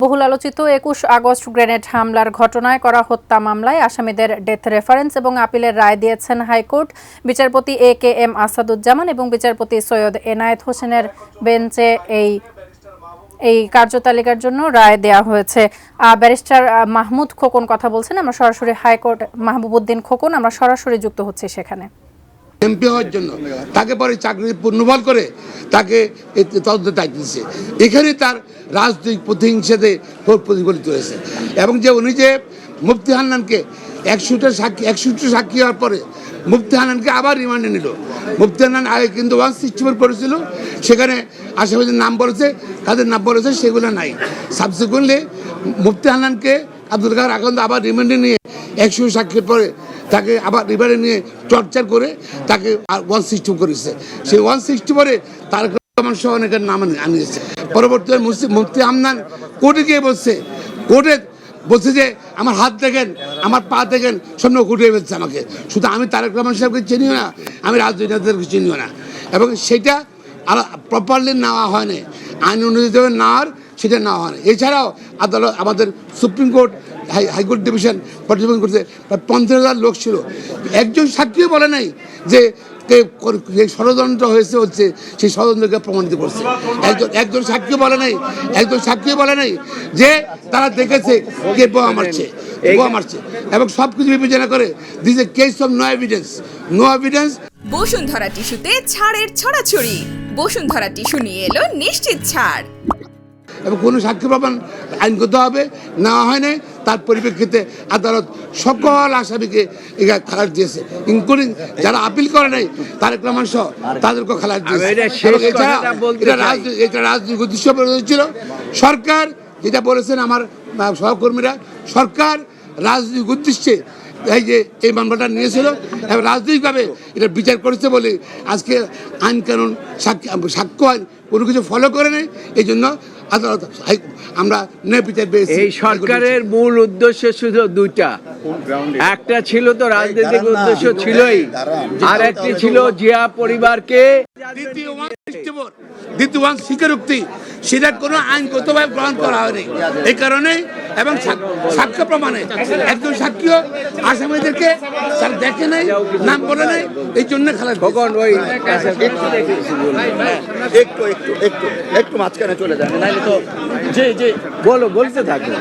বহুল আলোচিত ২১ August grenade হামলার ঘটনায় করা হত্যা মামলায় আসামিদের ডেথ রেফারেন্স এবং আপিলের রায় দিয়েছেন হাইকোর্ট। বিচারপতি এ.কে.এম. আসাদুজ্জামান এবং বিচারপতি সৈয়দ এনায়েত হোসেনের বেঞ্চে এই কার্যতালিকার জন্য রায় দেয়া হয়েছে। ব্যারিস্টার মাহমুদ খোকন কথা বলছেন। আমরা সরাসরি হাইকোর্ট মাহবুবউদ্দিন খোকন আমরা সরাসরি যুক্ত হচ্ছি সেখানে। এমপি হওয়ার জন্য তাকে পরে চাকরি পুনর্বহাল করে তাকে তদন্তের দায়িত্ব দিচ্ছে। এখানে তার রাজনৈতিক প্রতিহিংসাতে প্রতিফলিত হয়েছে এবং যে উনি যে মুফতি হান্নানকে 100টা সাক্ষী হওয়ার পরে মুফতি হান্নানকে আবার রিমান্ডে নিল। মুফতি হান্নান আগে কিন্তু 164 করেছিল, সেখানে আসামিদের নাম বলেছে, কাদের নাম বলেছে সেগুলো নাই। সাবসিকুয়েন্টলি মুফতি হান্নানকে আব্দুল কাদের আকন্দ আবার রিমান্ডে নিয়ে 100 সাক্ষীর পরে তাকে আবার রিমান্ডে নিয়ে টর্চার করে তাকে 160 করেছে। সেই 160 পরে তার সহ অনেকের নাম আনিয়েছে। পরবর্তীতে মুফতি হান্নান কোর্টে গিয়ে বলছে যে আমার হাত দেখেন, আমার পা দেখেন, সব উঠিয়ে ফেলছে আমাকে। শুধু আমি তারেক রহমান সাহেবকে চিনিও না, আমি রাজনীতিকে চিনিও না, এবং সেটা প্রপারলি নেওয়া হয়নি, আইন অনুযায়ী নেওয়ার সেটা নেওয়া হয়নি। এছাড়াও আদালত আমাদের সুপ্রিম কোর্ট হাইকোর্ট ডিভিশন পর্যবেক্ষণ করতে প্রায় 15,000 লোক ছিল। একজন সাক্ষীও বলে নাই যে ষড়যন্ত্র হচ্ছে সেই ষড়যন্ত্রকে প্রমাণিত করছে। একজন সাক্ষী বলে নাই যে তারা দেখেছে কে বোমা মারছে এবং সবকিছু বিবেচনা করে this a case of no evidence. Bashundhara টিস্যুতে ছাড়ের ছড়াছড়ি। বসুন্ধরা টিস্যু নিয়ে এলো নিশ্চিত ছাড়। এবং কোনো সাক্ষী প্রমাণ আইনগতভাবে নেওয়া হয় নাই, তার পরিপ্রেক্ষিতে আদালত সকল আসামিকে খালাস দিয়েছে, ইনক্লুডিং যারা আপিল করে নাই তারেক রহমান সহ তাদেরকেও খালাস দিয়েছে। এটা রাজনৈতিক উদ্দেশ্য ছিল। সরকার যেটা বলেছেন আমার সহকর্মীরা, সরকার রাজনৈতিক উদ্দেশ্যে এই মামলাটা নিয়েছিল এবং রাজনৈতিকভাবে এটা বিচার করেছে বলে আজকে আইন কানুন সাক্ষ্য আইন কোনো কিছু ফলো করে নেই। এই জন্য আদালত আমরা ন্যায় বিচার পেয়েছি। এই সরকারের মূল উদ্দেশ্য শুধু দুইটা, একটা ছিল তো রাজনৈতিক উদ্দেশ্য ছিলই, আর একটি ছিল জিয়া পরিবারকে দ্বিতীয় স্বীকারোক্তি, সেটা কোনো আইনগতভাবে গ্রহণ করা হয়নি। এই কারণে এবং সাক্ষ্য প্রমাণে একজন সাক্ষীও আসামিদেরকে দেখে নাই, নাম বলে নাই, এই জন্য খালাস। একটু মাঝখানে চলে যান, নাহলে তো বলতে থাকবে।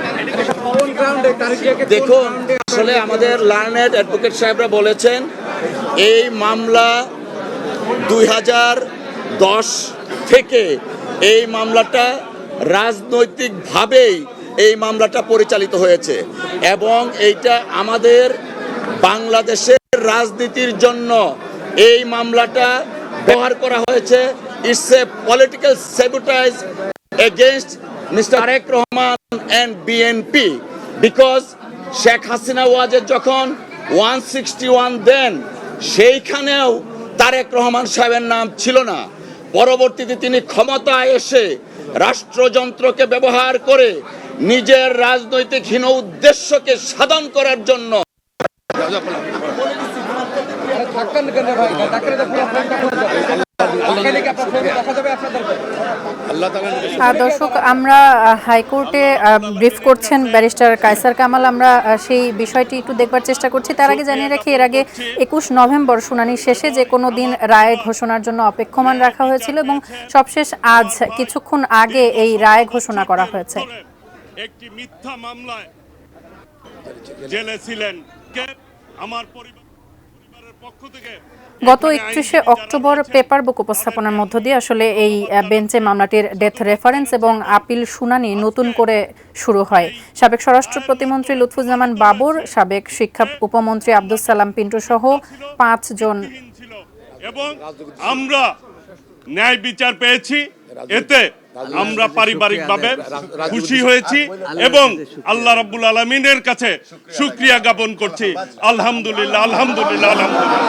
দেখুন, আসলে আমাদের লার্নেড অ্যাডভোকেট সাহেবরা বলেছেন এই মামলা 2010 থেকে এই মামলাটা রাজনৈতিকভাবেই এই মামলাটা পরিচালিত হয়েছে এবং এইটা আমাদের বাংলাদেশের রাজনীতির জন্য এই মামলাটা ব্যবহার করা হয়েছে। It's a political sabotage against mister Tarique Rahman and BNP, because Sheikh Hasina ওয়াজের যখন 161 দেন সেইখানেও তারেক রহমান সাহেবের নাম ছিল না। পরবর্তীতে তিনি ক্ষমতায় এসে রাষ্ট্রযন্ত্রকে ব্যবহার করে নিজের রাজনৈতিক হীন উদ্দেশ্যকে সাধন করার জন্য দর্শক, আমরা হাইকোর্টে ব্রিফ করছেন ব্যারিস্টার কায়সার কামাল, আমরা সেই বিষয়টি একটু দেখবার চেষ্টা করছি। তার আগে জানিয়ে রাখি, এর আগে 21 নভেম্বর শুনানি শেষে যে কোনো দিন রায় ঘোষণার জন্য অপেক্ষমান রাখা হয়েছিল এবং সবশেষ আজ কিছুক্ষণ আগে এই রায় ঘোষণা করা হয়েছে। একটি মিথ্যা মামলায় জেলে ছিলেন আমার পরিবারের পক্ষ থেকে গত 31শে অক্টোবর পেপার বুক উপস্থাপনার মধ্য দিয়ে আসলে এই বেঞ্চে মামলাটির ডেথ রেফারেন্স এবং আপিল শুনানি নতুন করে শুরু হয়। সাবেক স্বরাষ্ট্র প্রতিমন্ত্রী লুৎফুজ্জামান বাবর, সাবেক শিক্ষা উপমন্ত্রী আব্দুস সালাম পিন্টু সহ 5 জন। এবং আমরা ন্যায় বিচার পেয়েছি, এতে আমরা পারিবারিকভাবে খুশি হয়েছি এবং আল্লাহ রাব্বুল আলামিনের কাছে শুকরিয়া জ্ঞাপন করছি। আলহামদুলিল্লাহ, আলহামদুলিল্লাহ, আলহামদুলিল্লাহ।